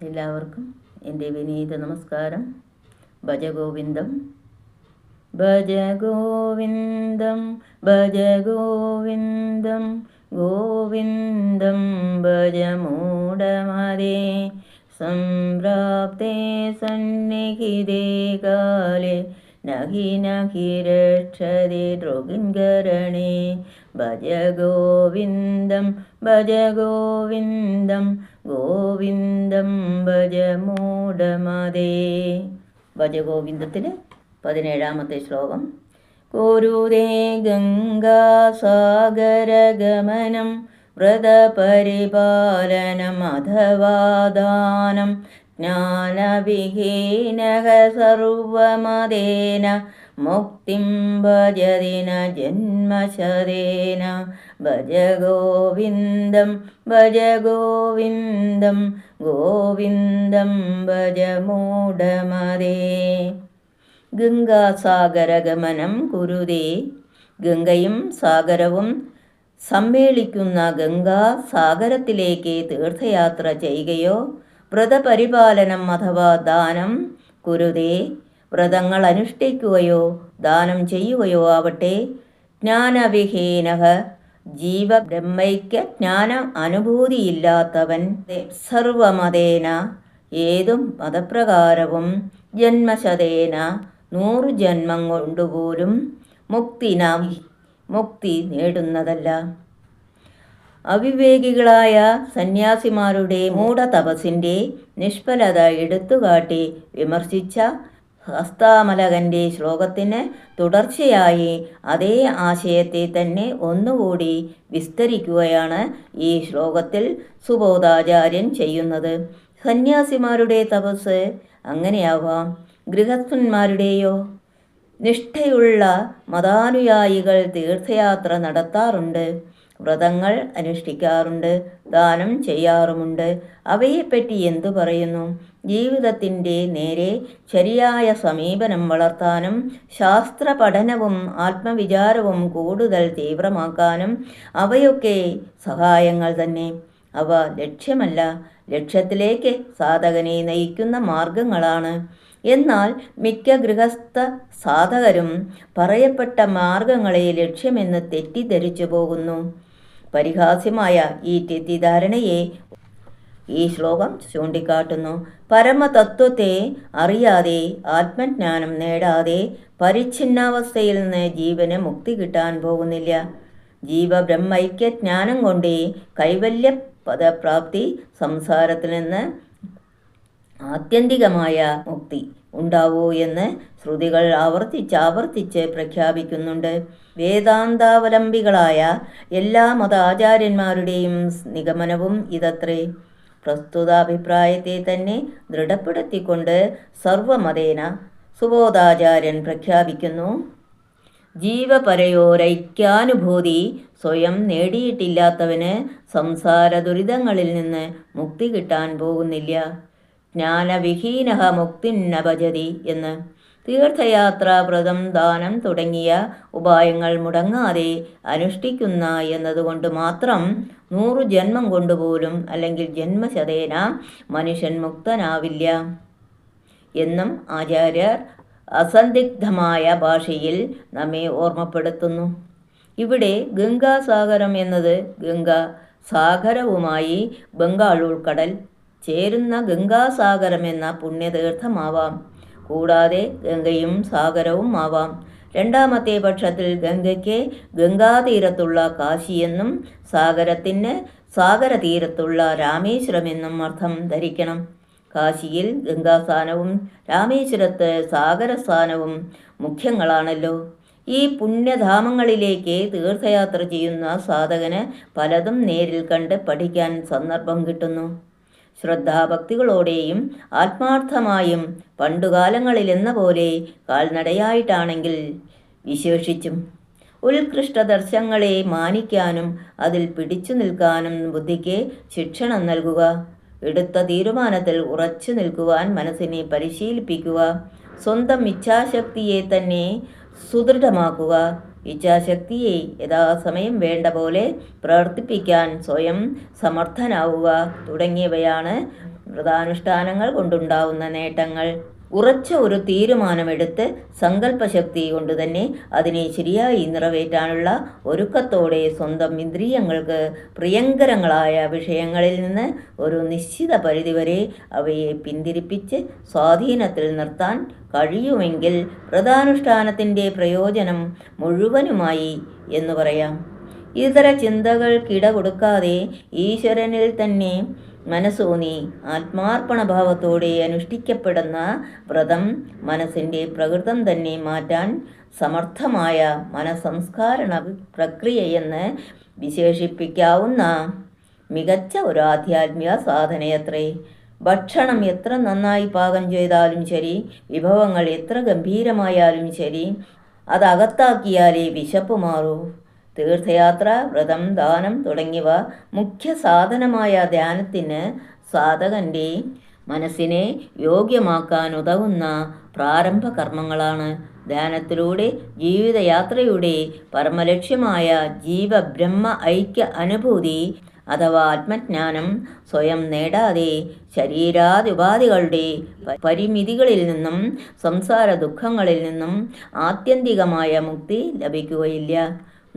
എല്ലാവർക്കും എൻ്റെ വിനീത നമസ്കാരം. ഭജഗോവിന്ദം ഭജഗോവിന്ദം ഭജഗോവിന്ദം ഗോവിന്ദം ഭജമൂഢമതേ സംപ്രാപ്തേ സന്നിഹിതേ കാലേ നഹി നഹി രക്ഷതി ദൃഗിൻകരണേ ഭജഗോവിന്ദം ഭജഗോവിന്ദം ഗോവിന്ദം ഭജമൂഢമതേ. ഭജഗോവിന്ദത്തിലെ 17ാമത്തെ ശ്ലോകം. കുരുതേ ഗംഗാസാഗരഗമനം വ്രതപരിപാലനം അഥവാ ദാനം ജ്ഞാനവിഹീനഃ സർവമതേന മുക്തിം ഭജതിന ജന്മശതേന ഭജഗോവിന്ദം ഭജഗോവിന്ദം ഗോവിന്ദം ഭജമൂഢമതേ. ഗംഗാസാഗരഗമനം കുരുതേ. ഗംഗയും സാഗരവും സമ്മേളിക്കുന്ന ഗംഗാസാഗരത്തിലേക്ക് തീർത്ഥയാത്ര ചെയ്യുകയോ വ്രതപരിപാലനം അഥവാ ദാനം കുരുതേ വ്രതങ്ങൾ അനുഷ്ഠിക്കുകയോ ദാനം ചെയ്യുകയോ ആവട്ടെ. ജ്ഞാനവിഹീനഃ ജീവബ്രഹ്മൈക്യ ജ്ഞാന അനുഭൂതിയില്ലാത്തവൻ സർവമതേന ഏതും മതപ്രകാരവും ജന്മശതേന 100 ജന്മം കൊണ്ടുപോലും മുക്തി നേടുന്നതല്ല. അവിവേകികളായ സന്യാസിമാരുടെ മൂഢതപസ്സിൻ്റെ നിഷ്ഫലത എടുത്തുകാട്ടി വിമർശിച്ച ഹസ്താമലകൻ്റെ ശ്ലോകത്തിന് തുടർച്ചയായി അതേ ആശയത്തെ തന്നെ ഒന്നുകൂടി വിസ്തരിക്കുകയാണ് ഈ ശ്ലോകത്തിൽ സുബോധാചാര്യൻ ചെയ്യുന്നത്. സന്യാസിമാരുടെ തപസ് അങ്ങനെയാവാം, ഗൃഹസ്ഥന്മാരുടെയോ? നിഷ്ഠയുള്ള മതാനുയായികൾ തീർത്ഥയാത്ര നടത്താറുണ്ട്, വ്രതങ്ങൾ അനുഷ്ഠിക്കാറുണ്ട്, ദാനം ചെയ്യാറുമുണ്ട്. അവയെപ്പറ്റി എന്തു പറയുന്നു? ജീവിതത്തിൻ്റെ നേരെ ശരിയായ സമീപനം വളർത്താനും ശാസ്ത്ര പഠനവും ആത്മവിചാരവും കൂടുതൽ തീവ്രമാക്കാനും അവയൊക്കെ സഹായങ്ങൾ തന്നെ. അവ ലക്ഷ്യമല്ല, ലക്ഷ്യത്തിലേക്ക് സാധകനെ നയിക്കുന്ന മാർഗങ്ങളാണ്. എന്നാൽ മിക്ക ഗൃഹസ്ഥ സാധകരും പറയപ്പെട്ട മാർഗങ്ങളെ ലക്ഷ്യമെന്ന് തെറ്റിദ്ധരിച്ചു പോകുന്നു. പരിഹാസ്യമായ ഈ തെറ്റിദ്ധാരണയെ ഈ ശ്ലോകം ചൂണ്ടിക്കാട്ടുന്നു. പരമതത്വത്തെ അറിയാതെ ആത്മജ്ഞാനം നേടാതെ പരിച്ഛിന്നാവസ്ഥയിൽ നിന്ന് ജീവന് മുക്തി കിട്ടാൻ പോകുന്നില്ല. ജീവബ്രഹ്മൈക്യ ജ്ഞാനം കൊണ്ടേ കൈവല്യ പദപ്രാപ്തി, സംസാരത്തിൽ നിന്ന് ആത്യന്തികമായ മുക്തി ഉണ്ടാവൂ എന്ന് ശ്രുതികൾ ആവർത്തിച്ച് പ്രഖ്യാപിക്കുന്നുണ്ട്. വേദാന്താവലംബികളായ എല്ലാ മതാചാര്യന്മാരുടെയും നിഗമനവും ഇതത്രേ. പ്രസ്തുത അഭിപ്രായത്തെ തന്നെ ദൃഢപ്പെടുത്തിക്കൊണ്ട് സർവമതേന സുബോധാചാര്യൻ പ്രഖ്യാപിക്കുന്നു: ജീവപരയോരൈക്യാനുഭൂതി സ്വയം നേടിയിട്ടില്ലാത്തവന് സംസാര ദുരിതങ്ങളിൽ നിന്ന് മുക്തി കിട്ടാൻ പോകുന്നില്ല. ജ്ഞാനവിഹീനഃ മുക്തിം ന ഭജതി എന്ന്. തീർത്ഥയാത്ര, വ്രതം, ദാനം തുടങ്ങിയ ഉപായങ്ങൾ മുടങ്ങാതെ അനുഷ്ഠിക്കുന്ന എന്നതുകൊണ്ട് മാത്രം 100 ജന്മം കൊണ്ടുപോലും അല്ലെങ്കിൽ ജന്മശതേന മനുഷ്യൻ മുക്തനാവില്ല എന്നും ആചാര്യർ അസന്ദിഗ്ധമായ ഭാഷയിൽ നമ്മെ ഓർമ്മപ്പെടുത്തുന്നു. ഇവിടെ ഗംഗാസാഗരം എന്നത് ഗംഗാ സാഗരവുമായി ബംഗാൾ ഉൾക്കടൽ ചേരുന്ന ഗംഗാസാഗരം എന്ന പുണ്യതീർത്ഥമാവാം. കൂടാതെ ഗംഗയും സാഗരവും ആവാം. രണ്ടാമത്തെ പക്ഷത്തിൽ ഗംഗയ്ക്ക് ഗംഗാതീരത്തുള്ള കാശിയെന്നും സാഗരത്തിന് സാഗരതീരത്തുള്ള രാമേശ്വരമെന്നും അർത്ഥം ധരിക്കണം. കാശിയിൽ ഗംഗാസ്ഥാനവും രാമേശ്വരത്ത് സാഗരസ്ഥാനവും മുഖ്യങ്ങളാണല്ലോ. ഈ പുണ്യധാമങ്ങളിലേക്ക് തീർത്ഥയാത്ര ചെയ്യുന്ന സാധകന് പലതും നേരിൽ കണ്ട് പഠിക്കാൻ സന്ദർഭം കിട്ടുന്നു. ശ്രദ്ധാഭക്തികളോടെയും ആത്മാർത്ഥമായും പണ്ടുകാലങ്ങളിലെന്ന പോലെ കാൽനടയായിട്ടാണെങ്കിൽ വിശേഷിച്ചും ഉത്കൃഷ്ട ദർശനങ്ങളെ മാനിക്കാനും അതിൽ പിടിച്ചു നിൽക്കാനും ബുദ്ധിക്ക് ശിക്ഷണം നൽകുക. എടുത്ത തീരുമാനത്തിൽ ഉറച്ചു നിൽക്കുവാൻ മനസ്സിനെ പരിശീലിപ്പിക്കുക. സ്വന്തം ഇച്ഛാശക്തിയെ തന്നെ സുദൃഢമാക്കുക. ഇച്ഛാശക്തിയെ യഥാസമയം വേണ്ട പോലെ പ്രവർത്തിപ്പിക്കാൻ സ്വയം സമർത്ഥനാവുക തുടങ്ങിയവയാണ് വ്രതാനുഷ്ഠാനങ്ങൾ കൊണ്ടുണ്ടാവുന്ന നേട്ടങ്ങൾ. ഉറച്ച ഒരു തീരുമാനമെടുത്ത് സങ്കല്പശക്തി കൊണ്ട് തന്നെ അതിനെ ശരിയായി നിറവേറ്റാനുള്ള ഒരുക്കത്തോടെ സ്വന്തം ഇന്ദ്രിയങ്ങൾക്ക് പ്രിയങ്കരങ്ങളായ വിഷയങ്ങളിൽ നിന്ന് ഒരു നിശ്ചിത പരിധിവരെ അവയെ പിന്തിരിപ്പിച്ച് സ്വാധീനത്തിൽ നിർത്താൻ കഴിയുമെങ്കിൽ വ്രതാനുഷ്ഠാനത്തിൻ്റെ പ്രയോജനം മുഴുവനുമായി എന്ന് പറയാം. ഇതര ചിന്തകൾക്കിട കൊടുക്കാതെ ഈശ്വരനിൽ തന്നെ മനസ്സൂന്നി ആത്മാർപ്പണഭാവത്തോടെ അനുഷ്ഠിക്കപ്പെടുന്ന വ്രതം മനസ്സിൻ്റെ പ്രകൃതം തന്നെ മാറ്റാൻ സമർത്ഥമായ മനസംസ്കാരണ പ്രക്രിയയെന്ന് വിശേഷിപ്പിക്കാവുന്ന മികച്ച ഒരു ആധ്യാത്മിക സാധനയത്രേ. ഭക്ഷണം എത്ര നന്നായി പാകം ചെയ്താലും ശരി, വിഭവങ്ങൾ എത്ര ഗംഭീരമായാലും ശരി, അത് അകത്താക്കിയാലേ വിശപ്പ് മാറൂ. തീർത്ഥയാത്ര, വ്രതം, ദാനം തുടങ്ങിയവ മുഖ്യ സാധനമായ ധ്യാനത്തിന് സാധകൻ്റെ മനസ്സിനെ യോഗ്യമാക്കാൻ ഉതകുന്ന പ്രാരംഭ കർമ്മങ്ങളാണ്. ധ്യാനത്തിലൂടെ ജീവിതയാത്രയുടെ പരമലക്ഷ്യമായ ജീവബ്രഹ്മ ഐക്യ അനുഭൂതി അഥവാ ആത്മജ്ഞാനം സ്വയം നേടാതെ ശരീരാദിപാധികളുടെ പരിമിതികളിൽ നിന്നും സംസാര ദുഃഖങ്ങളിൽ നിന്നും ആത്യന്തികമായ മുക്തി ലഭിക്കുകയില്ല.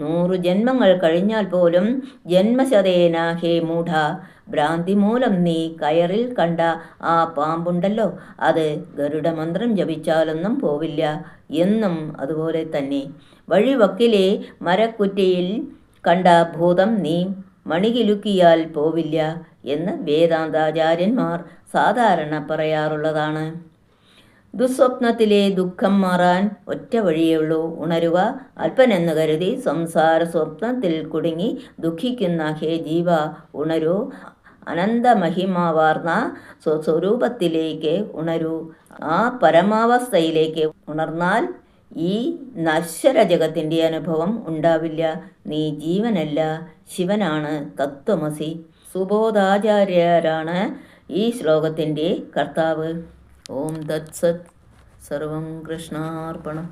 100 ജന്മങ്ങൾ കഴിഞ്ഞാൽ പോലും ജന്മശതേന ഹേ മൂഢ, ഭ്രാന്തി മൂലം നീ കയറിൽ കണ്ട ആ പാമ്പുണ്ടല്ലോ, അത് ഗരുഡമന്ത്രം ജപിച്ചാലൊന്നും പോവില്ല എന്നും അതുപോലെ തന്നെ. വഴിവക്കിലെ മരക്കുറ്റിയിൽ കണ്ട ഭൂതം നീ മണികിലുക്കിയാൽ പോവില്ല എന്ന് വേദാന്താചാര്യന്മാർ സാധാരണ പറയാറുള്ളതാണ്. ദുസ്വപ്നത്തിലെ ദുഃഖം മാറാൻ ഒറ്റ വഴിയുള്ളൂ, ഉണരുക. അല്പനെന്ന് കരുതി സംസാര സ്വപ്നത്തിൽ കുടുങ്ങി ദുഃഖിക്കുന്ന ഹേ ജീവ, ഉണരൂ. അനന്തമഹിമാവാർന്ന സ്വസ്വരൂപത്തിലേക്ക് ഉണരൂ. ആ പരമാവസ്ഥയിലേക്ക് ഉണർന്നാൽ ഈ നശ്വര ജഗത്തിൻ്റെ അനുഭവം ഉണ്ടാവില്ല. നീ ജീവനല്ല, ശിവനാണ്, തത്വമസി. സുബോധാചാര്യരാണ് ഈ ശ്ലോകത്തിൻ്റെ കർത്താവ്. ഓം തത്സത്. സർവം കൃഷ്ണാർപ്പണം.